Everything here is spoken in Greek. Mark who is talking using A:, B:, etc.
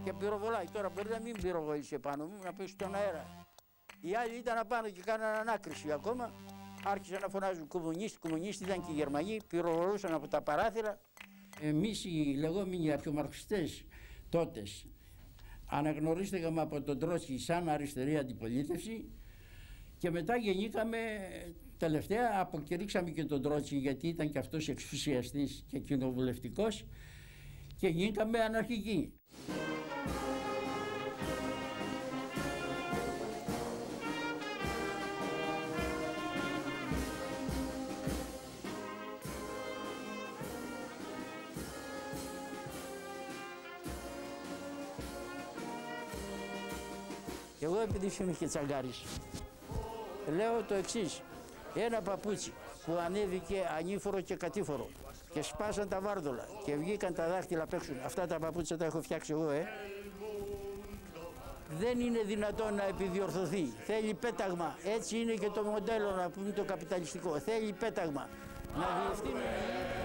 A: και πυροβολάει. Τώρα μπορεί να μην πυροβολήσει πάνω μου, να πει στον αέρα. Οι άλλοι ήταν απάνω και κάνανε ανάκριση ακόμα. Άρχισαν να φωνάζουν κομμουνίστη, κομμουνίστη, ήταν και οι Γερμανοί, πυροβολούσαν από τα παράθυρα. Εμείς οι λεγόμενοι αρχαιομαρξιστές τότε αναγνωρίστηκαμε από τον Τρότσκι σαν αριστερή αντιπολίτευση και μετά γεννήκαμε τελευταία, αποκηρύξαμε και τον Τρότσκι γιατί ήταν και αυτός εξουσιαστής και κοινοβουλευτικός και γίνηκαμε αναρχικοί. Εγώ επειδή είμαι και τσαγκάρης, λέω το εξής. Ένα παπούτσι που ανέβηκε ανήφορο και κατήφορο και σπάσαν τα βάρδολα και βγήκαν τα δάχτυλα απ' έξω. Αυτά τα παπούτσια τα έχω φτιάξει εγώ, Δεν είναι δυνατόν να επιδιορθωθεί. Θέλει πέταγμα. Έτσι είναι και το μοντέλο, να πούμε, το καπιταλιστικό. Θέλει πέταγμα. Να διευθύνει.